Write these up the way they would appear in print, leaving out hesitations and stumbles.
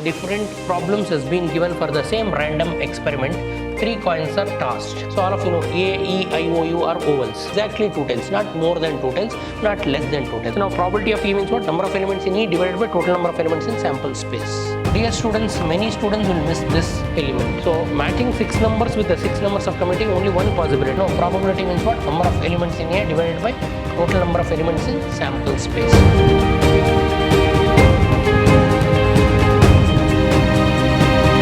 different problems has been given for the same random experiment. 3 coins are tossed. So all of you know A, E, I, O, U are ovals. Exactly 2 tails, not more than 2 tails, not less than 2 tails. Now probability of E means what? Number of elements in E divided by total number of elements in sample space. Dear students, many students will miss this element. So matching 6 numbers with the 6 numbers of committing only one possibility. No, probability means what? Number of elements in A divided by total number of elements in sample space.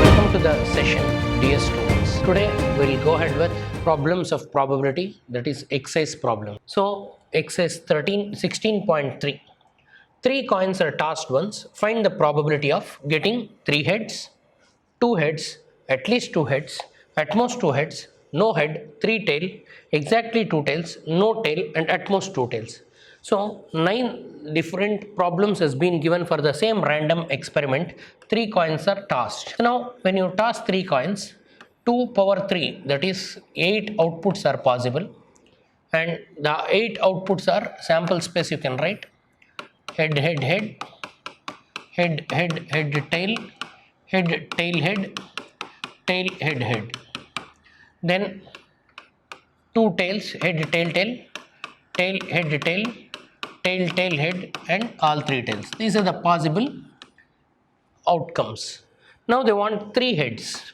Welcome to the session, dear students. Today we will go ahead with problems of probability, that is exercise problem. So exercise 16.3. 3 coins are tossed once. Find the probability of getting 3 heads, 2 heads, at least 2 heads, at most 2 heads, no head, 3 tail, exactly 2 tails, no tail, and at most 2 tails. So 9 different problems has been given for the same random experiment. 3 coins are tossed. So now when you toss 3 coins, 2 power 3, that is 8 outputs are possible, and the 8 outputs are sample space. You can write head, head, head, head, head, head, tail, head, tail, head, tail, head, head. Then 2 tails, head, tail, tail, tail, head, tail, tail, tail, head, and all 3 tails. These are the possible outcomes. Now they want 3 heads.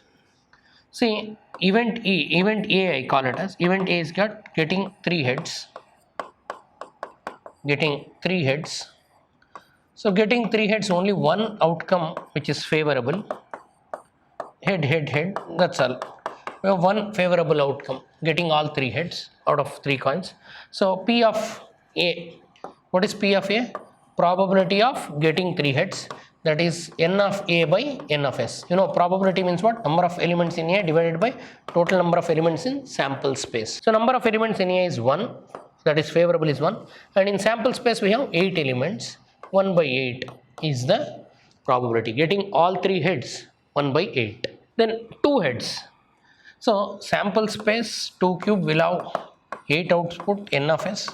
See, event A I call it as. Event A is getting 3 heads. Getting 3 heads. So getting 3 heads, only one outcome which is favorable. Head, head, head, that's all. We have one favorable outcome, getting all 3 heads out of 3 coins. So P of A, what is P of A? Probability of getting 3 heads, that is N of A by N of S. You know, probability means what? Number of elements in A divided by total number of elements in sample space. So number of elements in A is 1, that is favorable is 1, and in sample space we have 8 elements. 1 by 8 is the probability, getting all 3 heads, 1 by 8. Then 2 heads. So sample space 2 cube will have 8 output N of S.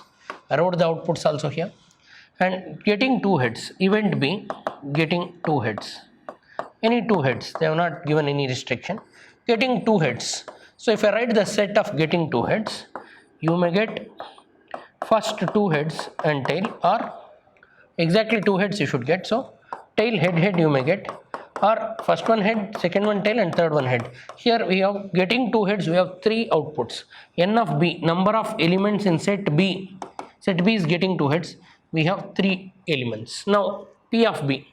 I wrote the outputs also here. And getting 2 heads, event B getting 2 heads. Any 2 heads, they have not given any restriction. Getting 2 heads. So if I write the set of getting 2 heads, you may get first 2 heads and tail, or exactly 2 heads you should get. So tail, head, head you may get, or first one head, second one tail, and third one head. Here we have getting 2 heads, we have 3 outputs. N of B, number of elements in set B. Set B is getting 2 heads. We have 3 elements. Now P of B.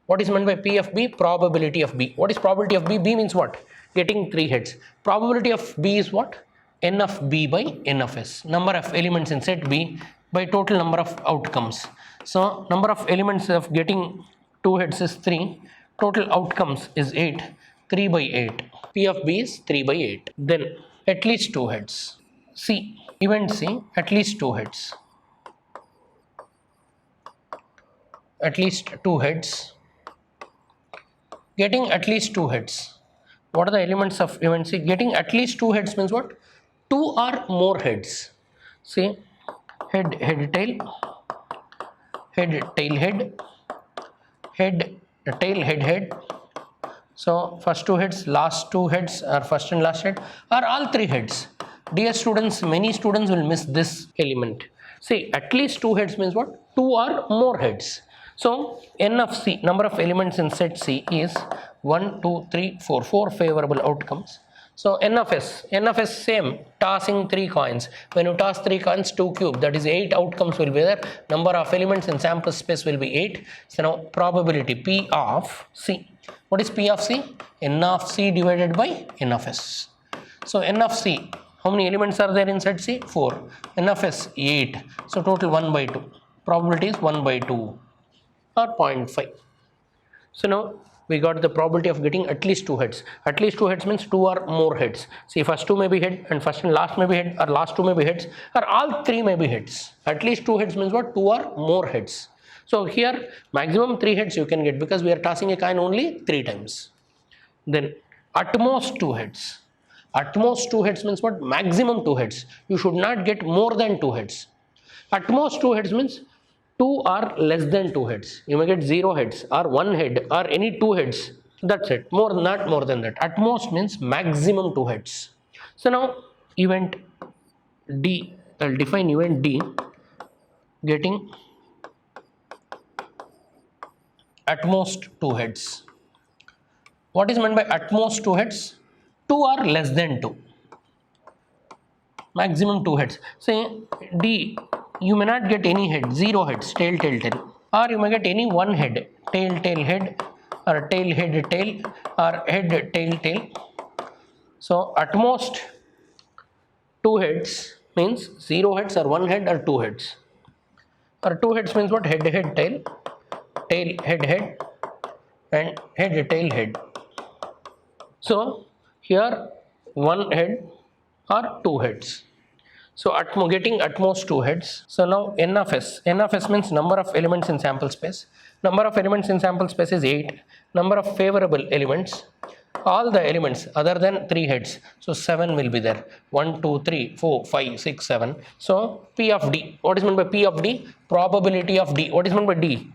What is meant by P of B? Probability of B. What is probability of B? B means what? Getting 3 heads. Probability of B is what? N of B by N of S. Number of elements in set B by total number of outcomes. So number of elements of getting 2 heads is 3. Total outcomes is 8. 3 by 8. P of B is 3 by 8. Then at least 2 heads. C. Event C. At least 2 heads. At least 2 heads. Getting at least 2 heads. What are the elements of event C? Getting at least 2 heads means what? 2 or more heads. See, head, head, tail, head, tail, head, head, tail, head, head. So first 2 heads, last 2 heads, or first and last head, or all 3 heads. Dear students, many students will miss this element. See, at least 2 heads means what? 2 or more heads. So N of C, number of elements in set C, is 1, 2, 3, 4. 4 favorable outcomes. So N of S same, tossing 3 coins. When you toss 3 coins, 2 cube, that is 8 outcomes will be there. Number of elements in sample space will be 8. So now probability P of C. What is P of C? N of C divided by N of S. So N of C, how many elements are there in set C? 4. N of S, 8. So total 1 by 2. Probability is 1 by 2 or 0.5. So now we got the probability of getting at least 2 heads. At least 2 heads means 2 or more heads. See, first 2 may be head, and first and last may be head, or last 2 may be heads, or all 3 may be heads. At least 2 heads means what? 2 or more heads. So here maximum 3 heads you can get, because we are tossing a coin only 3 times. Then at most 2 heads. At most 2 heads means what? Maximum 2 heads. You should not get more than 2 heads. At most 2 heads means 2 are less than 2 heads. You may get 0 heads or 1 head or any 2 heads. That's it. Not more than that. At most means maximum 2 heads. So now event D, I'll define event D getting at most 2 heads. What is meant by at most 2 heads? 2 are less than 2. Maximum 2 heads. Say D, you may not get any head, 0 heads, tail, tail, tail. Or you may get any 1 head, tail, tail, head, or tail, head, tail, or head, tail, tail. So at most 2 heads means 0 heads or 1 head or 2 heads. Or 2 heads means what? Head, head, tail, tail, head, head, and head, tail, head. So here 1 head or 2 heads. So getting at most 2 heads. So now n of s. N of s means number of elements in sample space. Number of elements in sample space is 8. Number of favorable elements. All the elements other than 3 heads. So 7 will be there. 1, 2, 3, 4, 5, 6, 7. So P of D. What is meant by P of D? Probability of D. What is meant by D?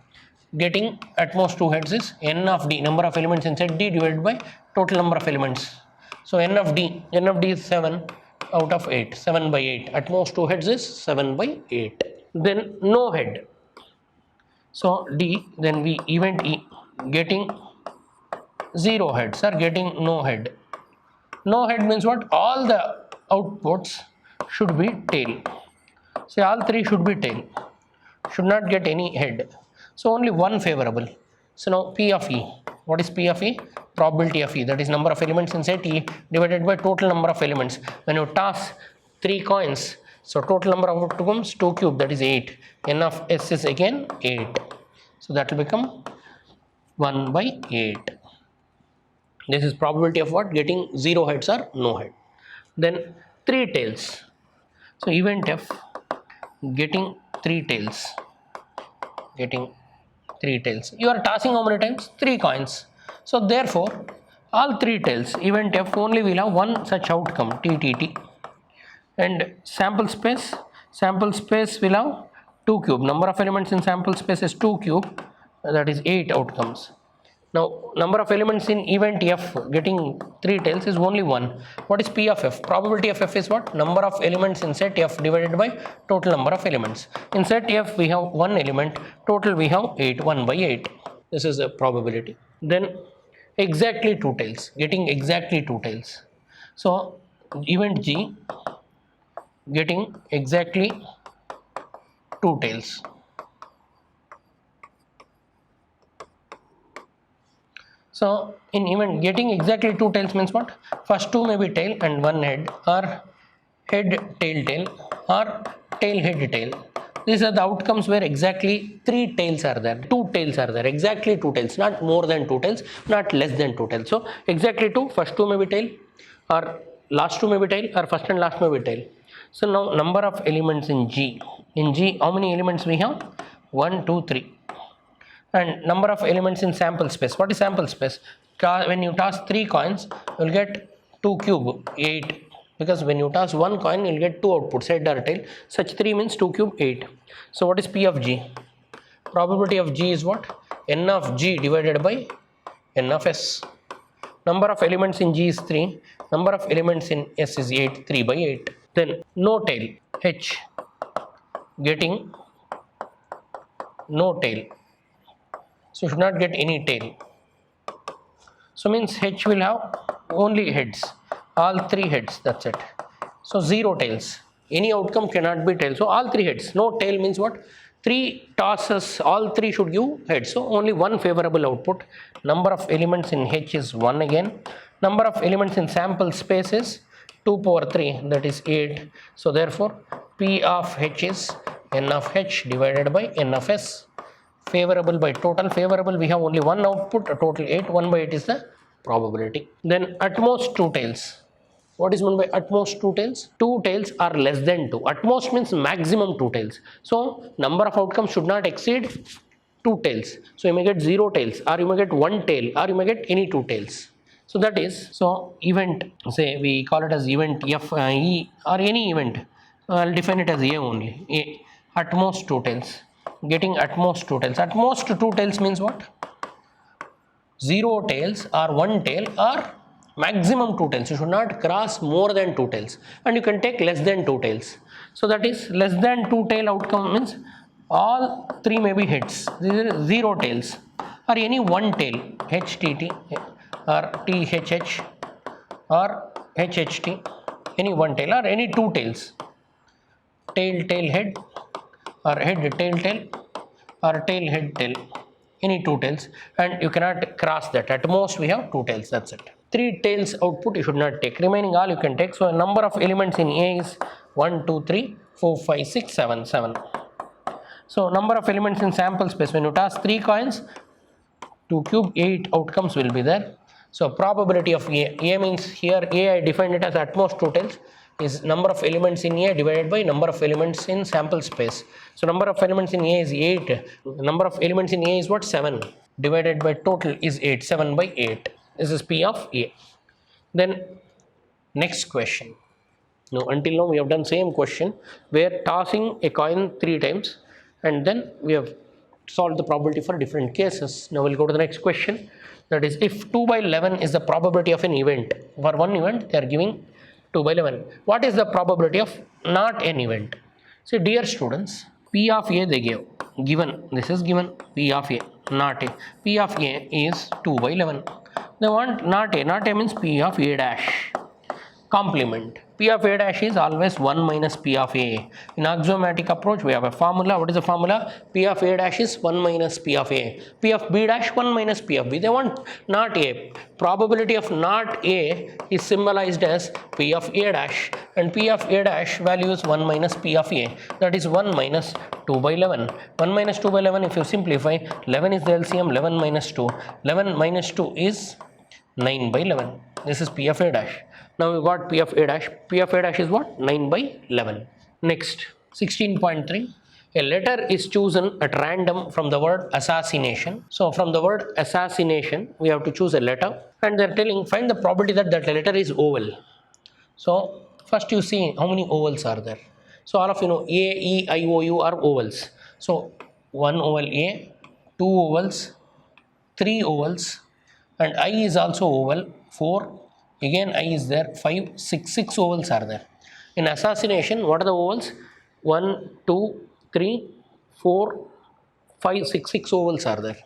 Getting at most 2 heads is n of D. Number of elements in set D divided by total number of elements. So n of D is 7 out of 8, 7 by 8. At most 2 heads is 7 by 8. Then no head. So D, then we event E getting 0 heads or getting no head. No head means what? All the outputs should be tail. Say all 3 should be tail. Should not get any head. So only one favorable. So now P of E. What is P of E? Probability of E. That is number of elements in set E divided by total number of elements. When you toss 3 coins, so total number of outcomes 2 cube, that is 8. N of S is again 8. So that will become 1 by 8. This is probability of what? Getting 0 heads or no head. Then 3 tails. So event F getting 3 tails. Getting 3 tails. You are tossing how many times? 3 coins. So therefore, all 3 tails, event F only will have one such outcome, TTT. And sample space will have 2 cube. Number of elements in sample space is 2 cube. That is 8 outcomes. Now, number of elements in event F getting 3 tails is only 1. What is P of F? Probability of F is what? Number of elements in set F divided by total number of elements. In set F we have 1 element, total we have 8, 1 by 8. This is a probability. Then exactly 2 tails, getting exactly 2 tails. So event G getting exactly 2 tails. So in event getting exactly 2 tails means what? First 2 may be tail and 1 head, or head tail tail, or tail head tail. These are the outcomes where exactly 3 tails are there, 2 tails are there, exactly 2 tails, not more than 2 tails, not less than 2 tails. So exactly 2, first 2 may be tail, or last 2 may be tail, or first and last may be tail. So now number of elements in G. In G, how many elements we have? 1, 2, 3. And number of elements in sample space. What is sample space? When you toss 3 coins, you will get 2 cube, 8. Because when you toss 1 coin, you will get 2 outputs, head or tail. Such 3 means 2 cube, 8. So what is P of G? Probability of G is what? N of G divided by N of S. Number of elements in G is 3. Number of elements in S is 8, 3 by 8. Then no tail, H getting no tail. So should not get any tail. So means H will have only heads, all 3 heads, that's it. So 0 tails. Any outcome cannot be tail. So all 3 heads. No tail means what? 3 tosses, all 3 should give heads. So only one favorable output. Number of elements in H is 1 again. Number of elements in sample space is 2 power 3, that is 8. So therefore P of H is N of H divided by N of S. Favorable by total. Favorable we have only one output, a total 8. 1 by 8 is the probability. Then at most 2 tails. What is meant by at most 2 tails? 2 tails are less than 2. At most means maximum 2 tails. So number of outcomes should not exceed 2 tails. So you may get 0 tails, or you may get 1 tail, or you may get any 2 tails. So that is, so event, say we call it as event F, E, or any event. I'll define it as A only. A, at most 2 tails. getting at most 2 tails. At most 2 tails means what? 0 tails or 1 tail or maximum 2 tails. You should not cross more than 2 tails, and you can take less than 2 tails. So that is less than 2 tail outcome means all 3 may be heads. These are 0 tails or any 1 tail, HTT or THH or HHT, any 1 tail or any 2 tails, tail tail head or head tail tail or tail head tail, any 2 tails, and you cannot cross that. At most we have 2 tails, that's it. 3 tails output you should not take, remaining all you can take. So a number of elements in A is 1, 2, 3, 4, 5, 6, 7, 7. So number of elements in sample space, when you toss 3 coins, 2 cube, 8 outcomes will be there. So probability of A means here A I defined it as at most 2 tails, is number of elements in A divided by number of elements in sample space. So number of elements in A is 8, number of elements in A is what? 7, divided by total is 8, 7 by 8. This is P of A. Then next question. Now until now we have done same question where tossing a coin 3 times, and then we have solved the probability for different cases. Now we'll go to the next question, that is if 2 by 11 is the probability of an event. For one event they are giving 2 by 11. What is the probability of not an event? So dear students, P of A they gave, given, this is given P of A, not A. P of A is 2 by 11. They want not A means P of A dash. Complement. P of A dash is always 1 minus P of A. In axiomatic approach we have a formula. What is the formula? P of A dash is 1 minus P of A. P of B dash 1 minus P of B. They want not A. Probability of not A is symbolized as P of A dash, and P of A dash value is 1 minus P of A. That is 1 minus 2 by 11. 1 minus 2 by 11, if you simplify, 11 is the LCM, 11 minus 2. 11 minus 2 is 9 by 11. This is P of A dash. Now we got P of A dash. P of A dash is what? 9 by 11. Next, 16.3. A letter is chosen at random from the word assassination. So from the word assassination, we have to choose a letter, and they are telling find the probability that that letter is oval. So first you see how many ovals are there. So all of you know A, E, I, O, U are ovals. So 1 oval A, 2 ovals, 3 ovals, and I is also oval, 4. Again I is there, 5, 6 ovals are there. In assassination, what are the ovals? 1, 2, 3, 4, 5, 6 ovals are there.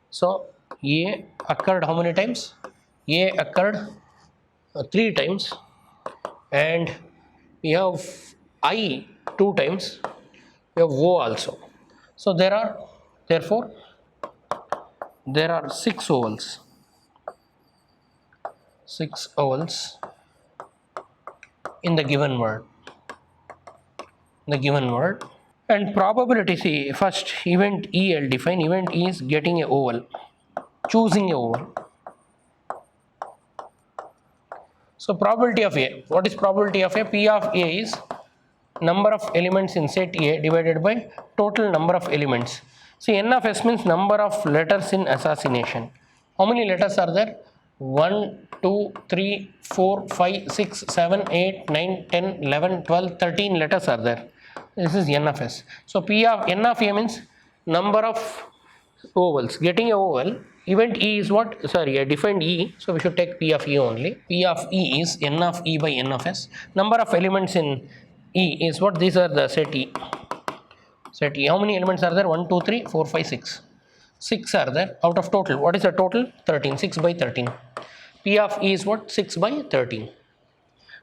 So A occurred how many times? A occurred 3 times, and we have I 2 times, we have O also. So therefore there are 6 ovals. 6 ovals in the given word. And probability, see, first event E I'll define. Event E is getting a oval, choosing a oval. So probability of A, what is probability of A? P of A is number of elements in set A divided by total number of elements. See, N of S means number of letters in assassination. How many letters are there? 1, 2, 3, 4, 5, 6, 7, 8, 9, 10, 11, 12, 13 letters are there. This is N of S. So P of N of A means number of ovals. Getting a oval, event E is what? Sorry, I defined E, so we should take P of E only. P of E is N of E by N of S. Number of elements in E is what? These are the set E. Set E. How many elements are there? 1, 2, 3, 4, 5, 6. 6 are there out of total. What is the total? 13. 6 by 13. P of E is what? 6 by 13.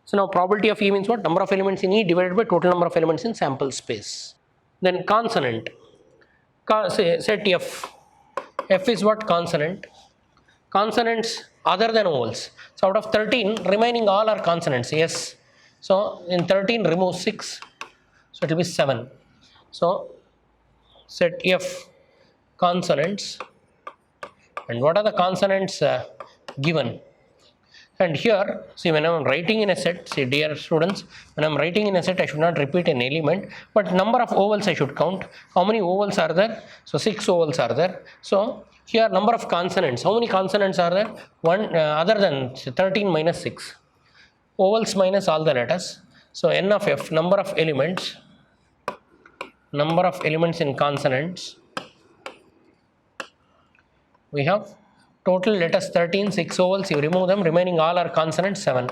So now probability of E means what? Number of elements in E divided by total number of elements in sample space. Then consonant. Set F. F is what? Consonant. Consonants other than ovals. So out of 13, remaining all are consonants. Yes. So in 13, remove 6. So it will be 7. So set F consonants. And what are the consonants given? And here, see, when I am writing in a set, see dear students, when I am writing in a set, I should not repeat an element, but number of ovals I should count. How many ovals are there? So 6 ovals are there. So here number of consonants. How many consonants are there? One other than 13 minus 6. Ovals minus all the letters. So N of F, number of elements number of elements in consonants, we have total letters 13, 6 vowels, you remove them, remaining all are consonants 7.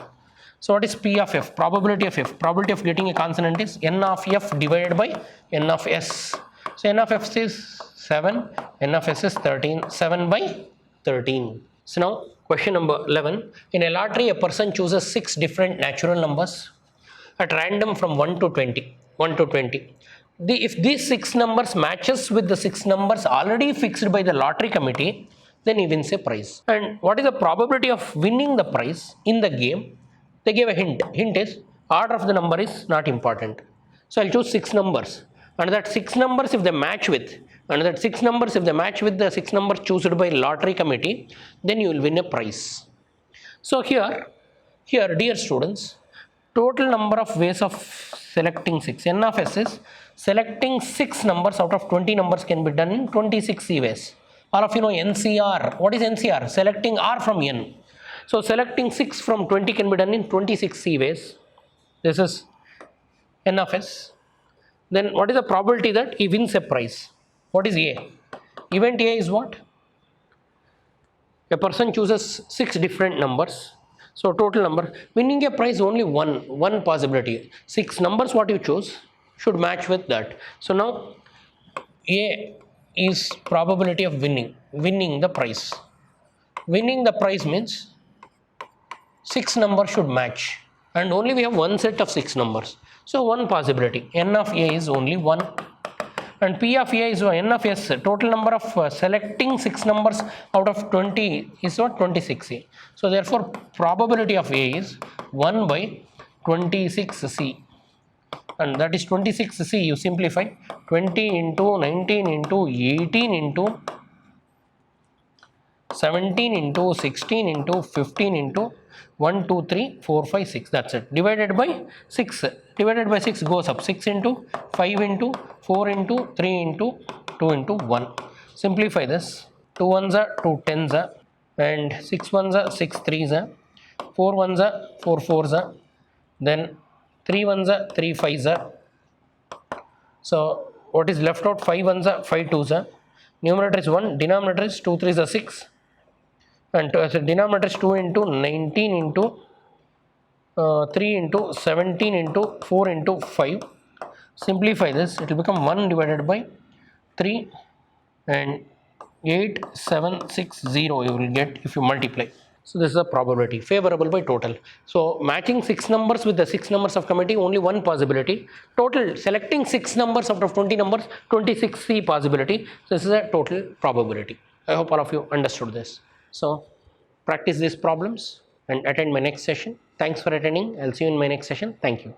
So what is P of f? Probability of f. Probability of getting a consonant is n of f divided by n of s. So n of f is 7, n of s is 13, 7 by 13. So now question number 11. In a lottery, a person chooses 6 different natural numbers at random from 1 to 20. 1 to 20. If these 6 numbers matches with the 6 numbers already fixed by the lottery committee, then he wins a prize. And what is the probability of winning the prize in the game? They gave a hint. Hint is order of the number is not important. So I'll choose 6 numbers. And that 6 numbers if they match with, the 6 numbers chosen by lottery committee, then you will win a prize. So here dear students, total number of ways of selecting 6. N of s is selecting 6 numbers out of 20 numbers can be done in 26 ways. All of you know NCR. What is NCR? Selecting R from N. So selecting 6 from 20 can be done in 26 ways. This is N of s. Then what is the probability that he wins a prize? What is A? Event A is what? A person chooses 6 different numbers. So total number, winning a prize only one possibility. 6 numbers what you choose should match with that. So now A is probability of winning the prize. Winning the prize means 6 numbers should match, and only we have one set of 6 numbers. So one possibility. N of A is only 1. And P of A is N of S. Total number of selecting 6 numbers out of 20 is what? 26C. So therefore probability of A is 1 by 26C. And that is 26C. You simplify 20 into 19 into 18 into 17 into 16 into 15 into 1, 2, 3, 4, 5, 6. That's it. Divided by 6. Divided by 6 goes up. 6 into 5 into 4 into 3 into 2 into 1. Simplify this. 2 ones are 2 tens are, and 6 ones are 6 threes are, 4 ones are 4 fours are, then 3 ones are 3 fives are. So what is left out? 5 ones are 5 twos are. Numerator is 1. Denominator is 2 threes are 6. And denominator is 2 into 19 into 3 into 17 into 4 into 5. Simplify this, it will become 1 divided by 3 and 8760 you will get if you multiply. So this is the probability, favorable by total. So matching 6 numbers with the 6 numbers of committee, only one possibility. Total selecting 6 numbers out of 20 numbers, 26C possibility. So this is a total probability. I hope all of you understood this. So practice these problems and attend my next session. Thanks for attending. I'll see you in my next session. Thank you.